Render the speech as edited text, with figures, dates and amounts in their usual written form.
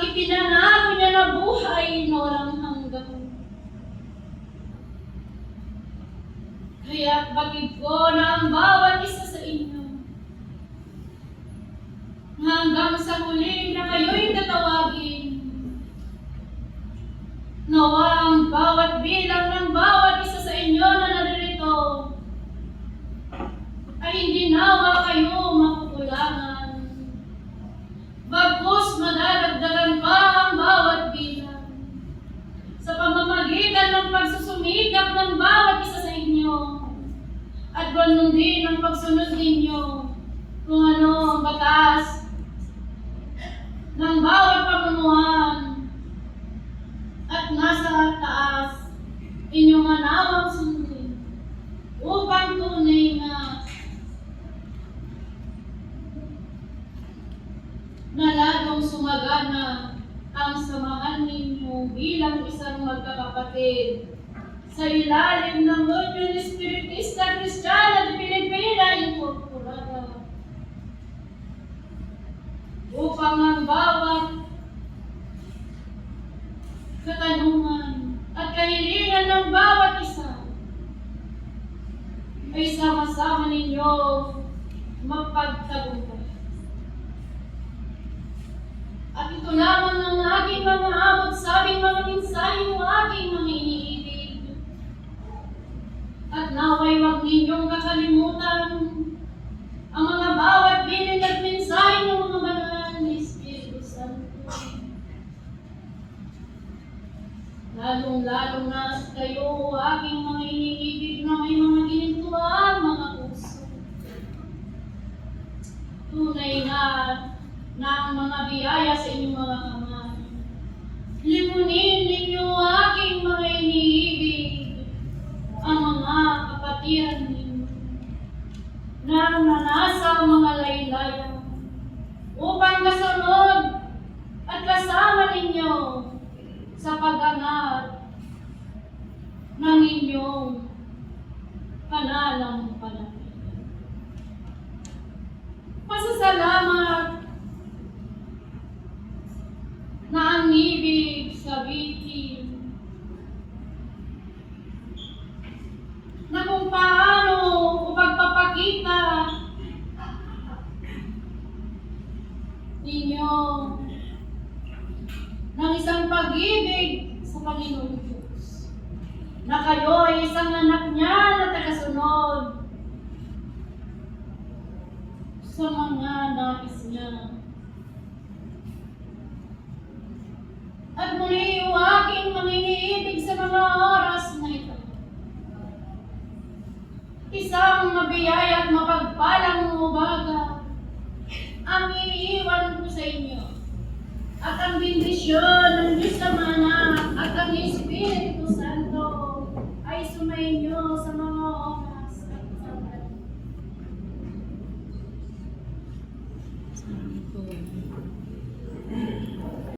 ipinangako niya na buhay na walang hanggan. Kaya batid ko na ang bawat isa sa inyo, hanggang sa huli na kayo'y tatawagin, nawa ang bawat bilang ng bawat isa sa inyo na naririto ay hindi nawa kayo makukulangan. Bagkus madadagdagan pa ang bawat bilang sa pamamagitan ng pagsusumikap ng bawat isa sa inyo at ganun din ang pagsunod ninyo kung ano ang batas ng bawat pamunuan at nasa taas inyong manawang sundin upang tunay na lalong sumagana ang samahan ninyo bilang isang magkakapatid sa ilalim ng Union Espiritista Kristiyana de Pilipina Incorporada, upang ang bawat katanungan at kahilingan ng bawat isa ay sama-sama ninyo mapagtagumpay. At ito lamang ang aking mga abot-sabing mga mensahe ng aking mga iniibig. At naway wag ninyong kakalimutan ang mga bawat bilin at mensahe ng mga banal ni Espiritu Santo. Lalong-lalong na kayo, aking mga iniibig na may mga ginintuan, mga puso. Tunay na ang mga biyaya sa inyong mga kamay. Limunin ninyo aking mga iniibig, ang mga kapatiran ninyo na nasa mga laylayan upang kasunod at kasama ninyo sa pag-angat ng inyong pananampalataya. Pasasalamat na ang ibig sabihin na kung paano o pagpapakita ninyo ng isang pag-ibig sa Panginoon Diyos, na kayo ay isang anak niya na tagasunod sa mga nais niya. At muli yung aking mga iniibig sa mga oras na ito, isang mabiyaya at mapagpalang umaga ang iniiwan ko sa inyo, at ang bendisyon ng Diyos na Anak at ang Espiritu